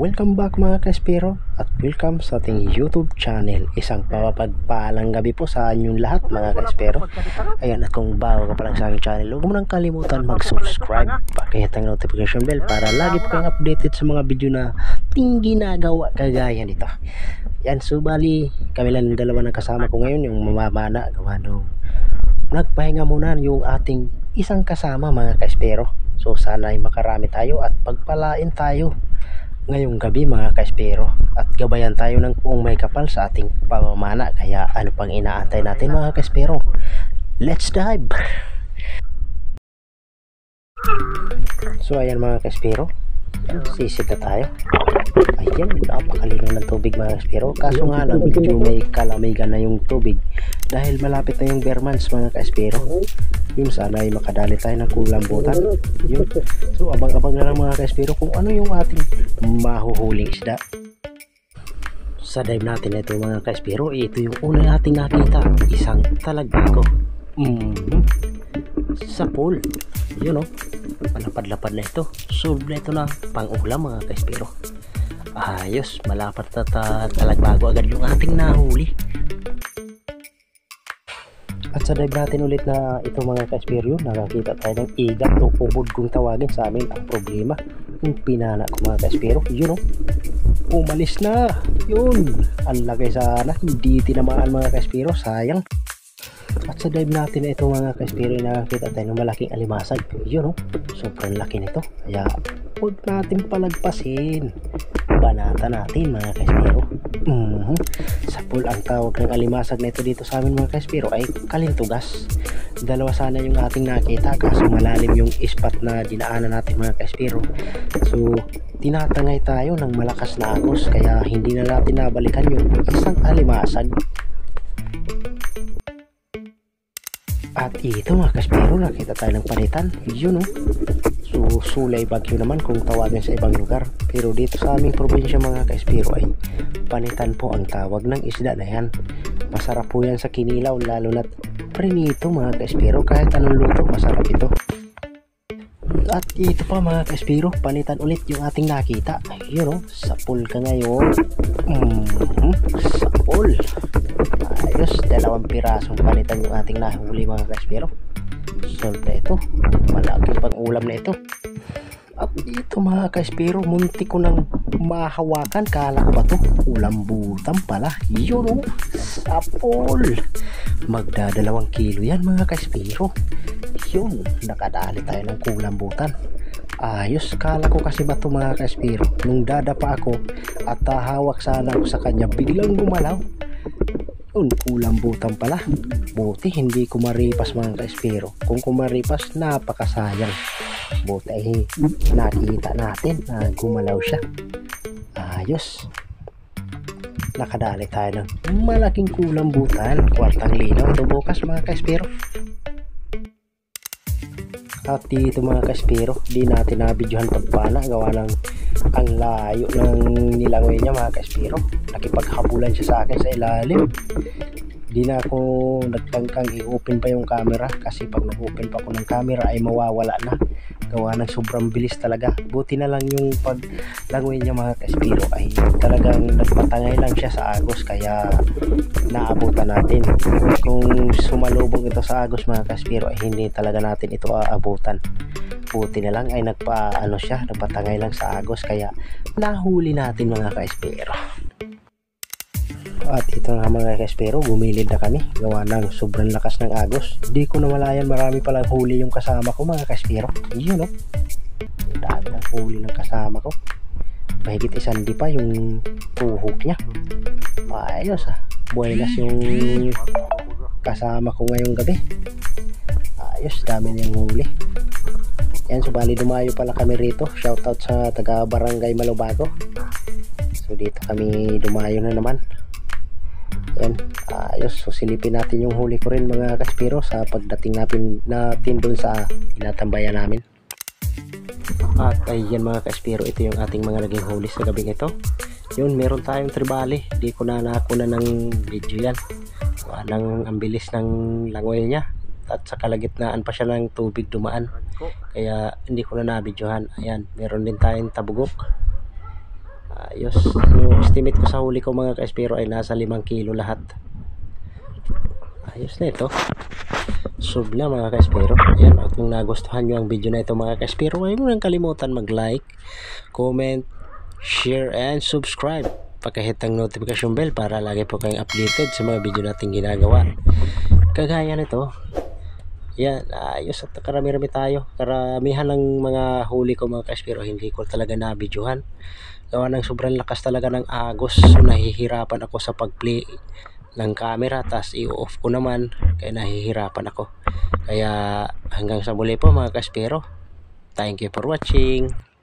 welcome back mga ka-espero at welcome sa ating YouTube channel. Isang papapagpalang gabi po sa inyong lahat mga ka-espero. Ayan, at kung bago ka pa lang sa aking channel, huwag mo nang kalimutan mag-subscribe, pakihit ang notification bell para lagi po kayong updated sa mga video na ting ginagawa kagaya nito. Yan, subali kami lang dalawa ng kasama ko ngayon, yung mamamana gawa nung nagpahinga muna yung ating isang kasama mga ka-espero. So sana ay makarami tayo at pagpalain tayo ngayong gabi mga ka-espero, at gabayan tayo ng puong may kapal sa ating pamamana. Kaya ano pang inaantay natin mga ka-espero? Let's dive! So ayan mga ka-espero, sisid na tayo. Ayan, napakalinaw ng tubig mga ka-espero. Kaso nga lang medyo may kalamigan na yung tubig dahil malapit na yung Bermans mga ka-espero. Yun, sana ay makadali tayo ng kulambutan. Yun. So abang-abang na lang mga ka-espero kung ano yung ating mahuhuling isda sa dive natin na ito mga ka-espero. Ito yung una nating nakita, isang talagbago sa pool. Yun o, malapad-lapad na ito. Solve na ito na pang-ulam mga ka-espero. Ayos, malapad na talagbago agad yung ating nahuli. At sa dive natin ulit na ito mga ka-espero, nakakita tayo ng igat o ubod kung tawagin sa amin. Ang problema, yung pinana ko mga ka-espero, yun o, umalis na. Yun, ang laki sana, hindi tinamaan mga ka-espero, sayang. At sa dive natin na ito mga ka-espero, nakakita tayo ng malaking alimasag. Yun o, sobrang laki nito. Kaya huwag natin palagpasin, banata natin mga ka-espero. Sa pool, ang tawag ng alimasag na ito dito sa amin mga ka-espero ay kalintugas. Dalawa sana yung ating nakita, kaso malalim yung spot na dinaanan natin mga ka-espero. So tinatangay tayo ng malakas na agos, kaya hindi na natin nabalikan yung isang alimasag. At ito mga ka-espero, nakita tayo ng panitan. Yun o, so sulay bagyo naman kung tawagin sa ibang lugar, pero dito sa aming probinsya mga ka-espero ay panitan po ang tawag ng isda na yan. Masarap po yan sa kinilaw, lalo na't prinito mga ka-espero. Kahit anong luto masarap ito. At ito pa mga ka-espero, panitan ulit yung ating nakita. Yun o, sa pool ka ngayon. Sa pool. Ayos, 2 pirasong panitan yung ating nahuli mga ka-espero. Solve na ito, malaking pang ulam na ito. At ito mga ka-espero, munti ko nang mahawakan, kala ko ba ito kulambutan pala. Yun o, sa pool. Magda 2 kilo yan mga ka-espero. Yun, nakadali tayo ng kulambutan. Ayos, kala ko kasi ba ito mga ka-espero, nung dadapa ako at hawak sana ako sa kanya, biglang gumalaw. Yun, kulambutan pala. Buti hindi kumaripas mga ka-espero. Kung kumaripas, napakasayang. Buti ay nakita natin na gumalaw siya. Ayos, nakadali tayo ng malaking kulambutan. Kwartang linaw ito bukas mga ka-espero. At dito mga ka-espero, di natin nabidyohan pagpana, gawa ng ang layo ng nilangoy niya mga ka-espero. Nakipaghabulan siya sa akin sa ilalim. Di na ako nagtangkang i-open pa yung camera, kasi pag nag-open pa ako ng camera ay mawawala na, gawa ng sobrang bilis talaga. Buti na lang yung paglangoy niya mga ka-espero ay talagang nagpatangay lang siya sa agos, kaya naabutan natin. Kung sumalubong ito sa agos mga ka-espero ay hindi talaga natin ito aabutan. Buti na lang ay nagpatangay lang sa agos, kaya nahuli natin mga ka-espero. At ito nga mga ka-espero, gumilid na kami gawa ng sobrang lakas ng agos. Hindi ko namalayan, marami palang huli yung kasama ko mga ka-espero. Yun o, dami ng huli ng kasama ko. Mahigit 1 pa yung tuhog niya. Ayos buenas yung kasama ko ngayong gabi. Ayos, dami niyang huli. Yan, subali dumayo pala kami rito. Shoutout sa taga Barangay Malubago. So dito kami dumayo na naman. Yan, ayos, so silipin natin yung huli ko rin mga ka-espero sa pagdating natin doon sa tinatambayan namin. At ayan mga ka-espero, ito yung ating mga naging huli sa gabing ito. Yun, meron tayong tribali, di ko na nakuna ng video yan. Ang bilis ng langoy niya, at sa kalagitnaan pa siya ng tubig dumaan, kaya hindi ko na nabidyohan. Ayan, meron din tayong tabugok. Ayos. So estimate ko sa huli ko mga ka-espero ay nasa 5 kilo lahat. Ayos na ito. Sub na mga ka-espero. Ayan, at kung nagustuhan nyo ang video na ito mga ka-espero, huwag mo nang kalimutan mag-like, comment, share, and subscribe. Pagka-hit ang notification bell para lagi po kayong updated sa mga video nating ginagawa. Kagaya nito. Yan, ayos at karami-rami tayo. Karamihan ng mga huli ko mga ka-espero hindi ko talaga na-videohan. Gawa ng sobrang lakas talaga ng agos. So nahihirapan ako sa pag-play ng camera, tas i-off ko naman kaya nahihirapan ako. Kaya hanggang sa muli po mga ka-espero. Thank you for watching.